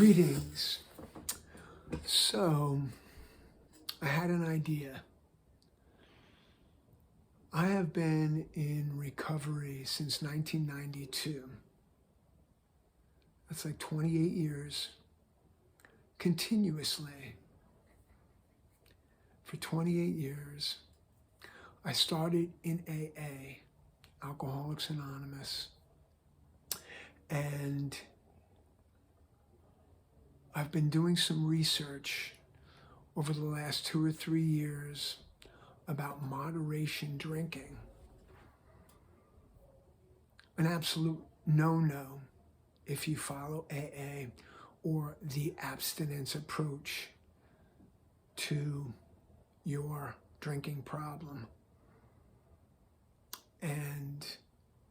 Greetings. So, I had an idea. I have been in recovery since 1992. That's like 28 years, continuously. For 28 years, I started in AA, Alcoholics Anonymous, and I've been doing some research over the last 2 or 3 years about moderation drinking. An absolute no-no if you follow AA or the abstinence approach to your drinking problem. And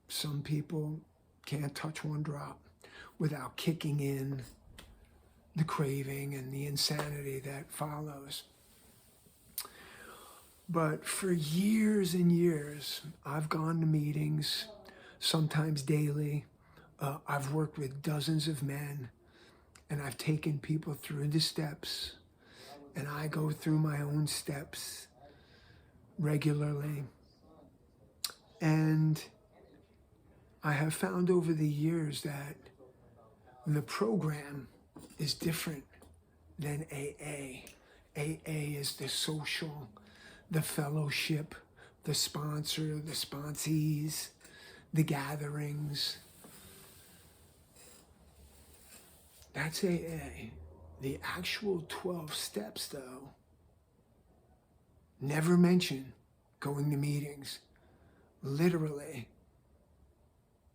some people can't touch one drop without kicking in the craving and the insanity that follows. But for years and years, I've gone to meetings, sometimes daily. I've worked with dozens of men, and I've taken people through the steps, and I go through my own steps regularly. And I have found over the years that the program is different than AA. AA is the social, the fellowship, the sponsor, the sponsees, the gatherings. That's AA. The actual 12 steps, though, never mention going to meetings. Literally,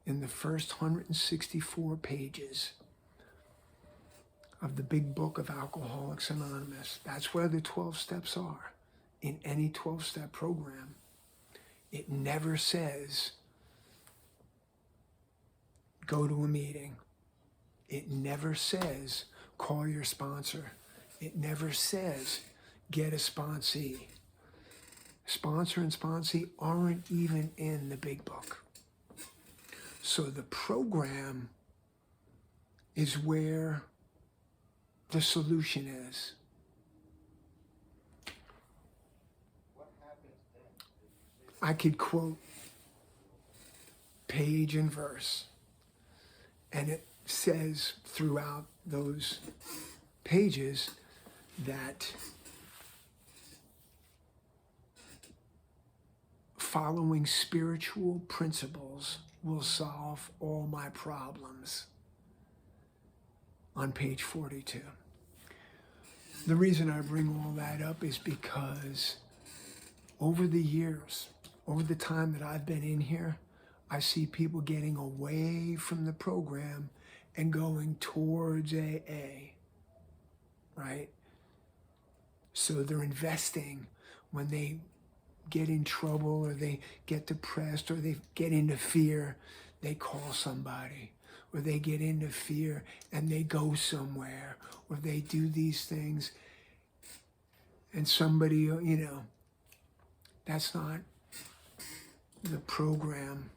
in the first 164 pages of the big book of Alcoholics Anonymous, that's where the 12 steps are. In any 12-step program, it never says go to a meeting. It never says call your sponsor. It never says get a sponsee. Sponsor and sponsee aren't even in the big book. So the program is where the solution is. I could quote page and verse, and it says throughout those pages that following spiritual principles will solve all my problems. On page 42. The reason I bring all that up is because over the years, over the time that I've been in here, I see people getting away from the program and going towards AA, right? So they're investing when they get in trouble or they get depressed or they get into fear, they call somebody, or they get into fear and they go somewhere, or they do these things and somebody, that's not the program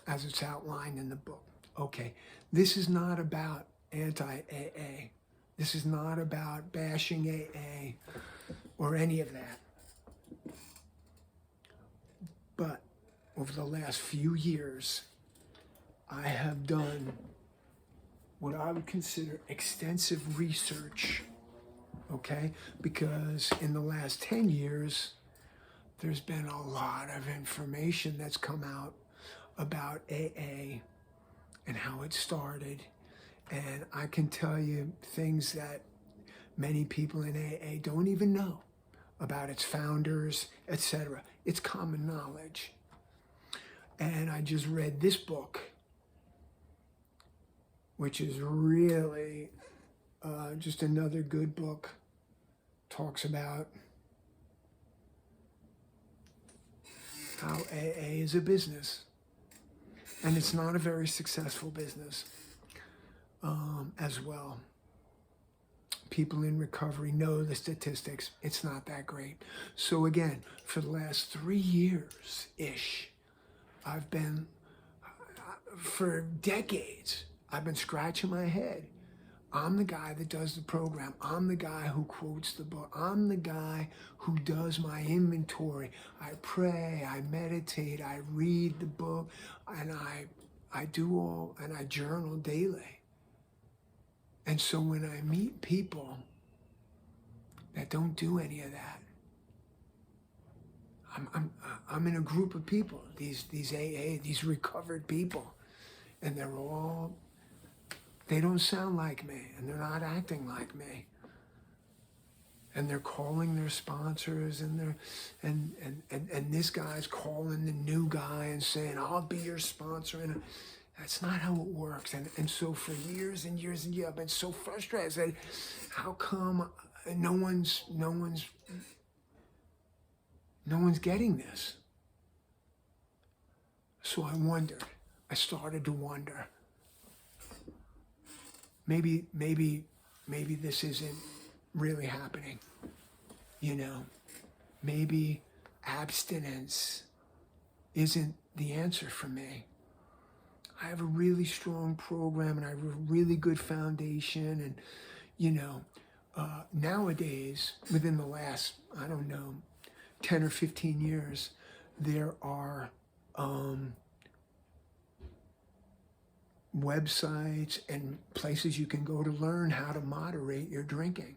as it's outlined in the book. Okay, this is not about anti-AA. This is not about bashing AA or any of that. But over the last few years, I have done what I would consider extensive research, okay? Because in the last 10 years, there's been a lot of information that's come out about AA and how it started. And I can tell you things that many people in AA don't even know about its founders, etc. It's common knowledge. And I just read this book, which is really just another good book. Talks about how AA is a business. And it's not a very successful business as well. People in recovery know the statistics. It's not that great. So again, for the last 3 years-ish, I've been, for decades, I've been scratching my head. I'm the guy that does the program. I'm the guy who quotes the book. I'm the guy who does my inventory. I pray, I meditate, I read the book, and I do all, and I journal daily. And so when I meet people that don't do any of that, I'm in a group of people, these AA, these recovered people, and they don't sound like me, and they're not acting like me. And they're calling their sponsors, and this guy's calling the new guy and saying, I'll be your sponsor. And that's not how it works. And so for years and years and years, I've been so frustrated. I said, how come no one's getting this? So I wondered. I started to wonder. Maybe this isn't really happening. You know, maybe abstinence isn't the answer for me. I have a really strong program and I have a really good foundation, and you know, nowadays, within the last, I don't know, 10 or 15 years, there are websites and places you can go to learn how to moderate your drinking.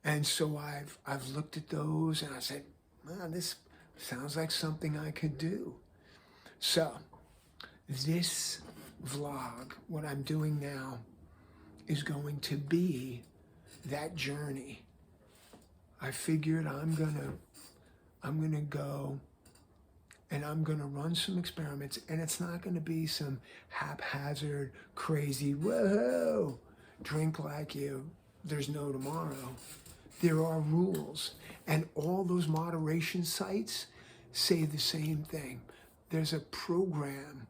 And so I've looked at those and I said, man, this sounds like something I could do. So this vlog, what I'm doing now, is going to be that journey. I figured I'm gonna go and I'm gonna run some experiments, and it's not gonna be some haphazard, crazy, whoa, drink like there's no tomorrow. There are rules, and all those moderation sites say the same thing. There's a program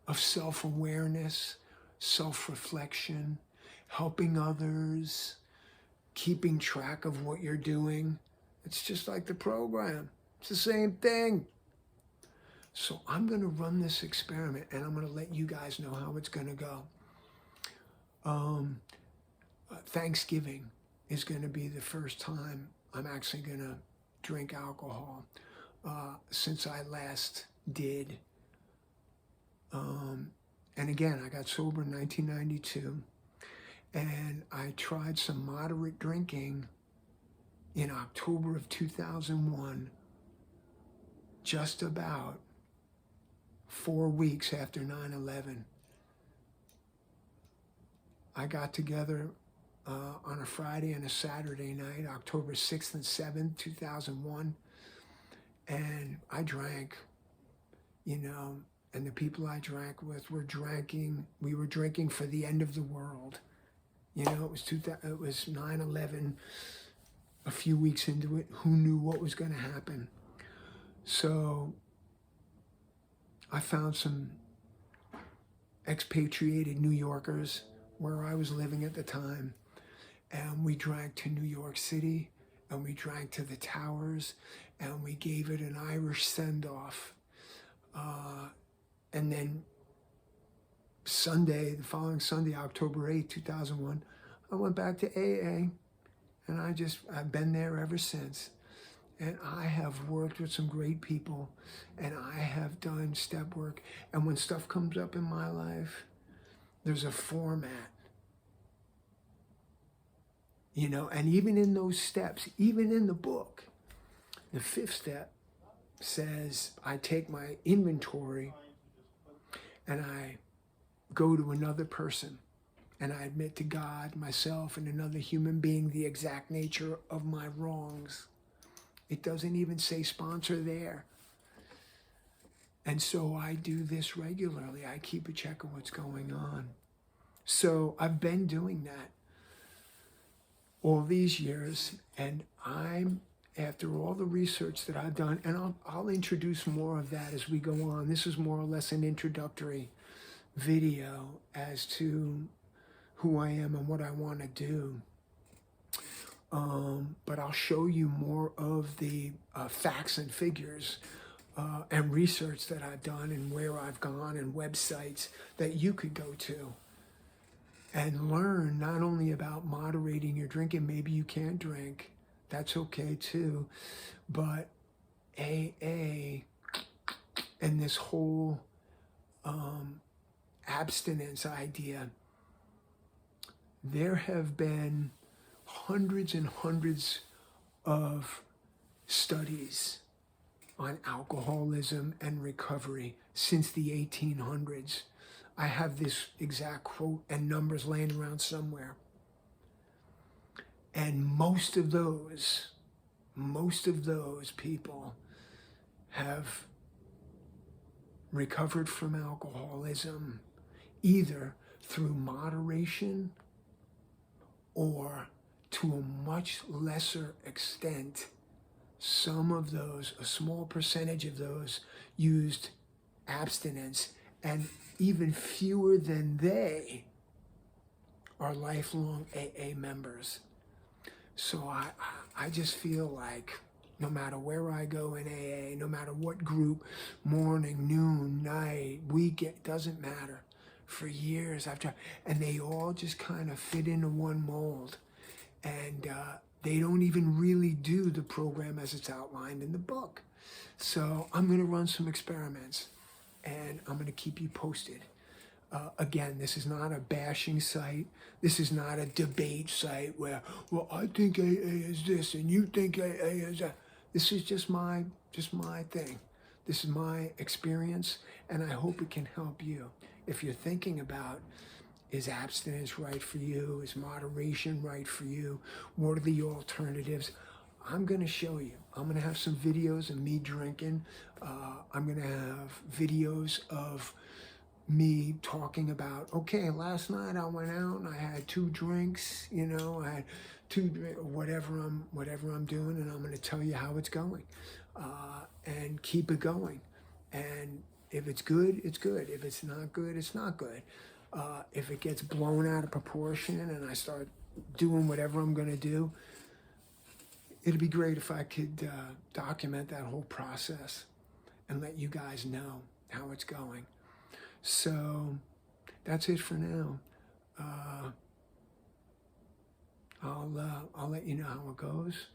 of self-awareness, self-reflection, helping others, keeping track of what you're doing. It's just like the program. It's the same thing. So I'm going to run this experiment, and I'm going to let you guys know how it's going to go. Thanksgiving is going to be the first time I'm actually going to drink alcohol since I last did. And again, I got sober in 1992, and I tried some moderate drinking in October of 2001, just about 4 weeks after 9/11. I got together on a Friday and a Saturday night, October 6th and 7th, 2001, and I drank, you know, and the people I drank with we were drinking for the end of the world. You know, it was 9/11, a few weeks into it, who knew what was going to happen? So I found some expatriated New Yorkers where I was living at the time, and we drank to New York City, and we drank to the towers, and we gave it an Irish send-off. And then the following Sunday, October 8th, 2001, I went back to AA, and I've been there ever since. And I have worked with some great people, and I have done step work. And when stuff comes up in my life, there's a format, you know, and even in those steps, even in the book, the 5th step says I take my inventory and I go to another person and I admit to God, myself, and another human being the exact nature of my wrongs. It doesn't even say sponsor there. And so I do this regularly. I keep a check of what's going on. So I've been doing that all these years, and after all the research that I've done, and I'll introduce more of that as we go on. This is more or less an introductory video as to who I am and what I want to do. But I'll show you more of the facts and figures and research that I've done and where I've gone and websites that you could go to. and learn not only about moderating your drinking. Maybe you can't drink. That's okay too. But AA and this whole abstinence idea, there have been hundreds and hundreds of studies on alcoholism and recovery since the 1800s. I have this exact quote and numbers laying around somewhere. And most of those people have recovered from alcoholism either through moderation or, to a much lesser extent, some of those, a small percentage of those, used abstinence, and even fewer than they are lifelong AA members. So I just feel like no matter where I go in AA, no matter what group, morning, noon, night, weekend, doesn't matter. For years I've tried, and they all just kind of fit into one mold. And they don't even really do the program as it's outlined in the book. So I'm going to run some experiments, and I'm going to keep you posted. Again, this is not a bashing site. This is not a debate site where, well, I think AA is this and you think AA is that. This is just my thing. This is my experience, and I hope it can help you. If you're thinking about, is abstinence right for you? Is moderation right for you? What are the alternatives? I'm going to show you. I'm going to have some videos of me drinking. I'm going to have videos of me talking about, okay, last night I went out and I had 2 drinks, I had 2 drinks, whatever I'm doing, and I'm going to tell you how it's going, and keep it going. And if it's good, it's good. If it's not good, it's not good. If it gets blown out of proportion and I start doing whatever I'm going to do, it'd be great if I could document that whole process and let you guys know how it's going. So that's it for now. I'll let you know how it goes,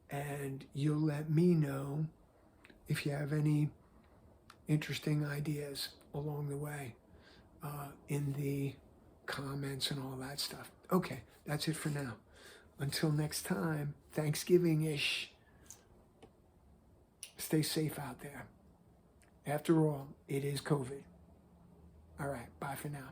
and you'll let me know if you have any interesting ideas along the way in the comments and all that stuff. Okay, that's it for now. Until next time, Thanksgiving-ish. Stay safe out there. After all, it is COVID. All right, bye for now.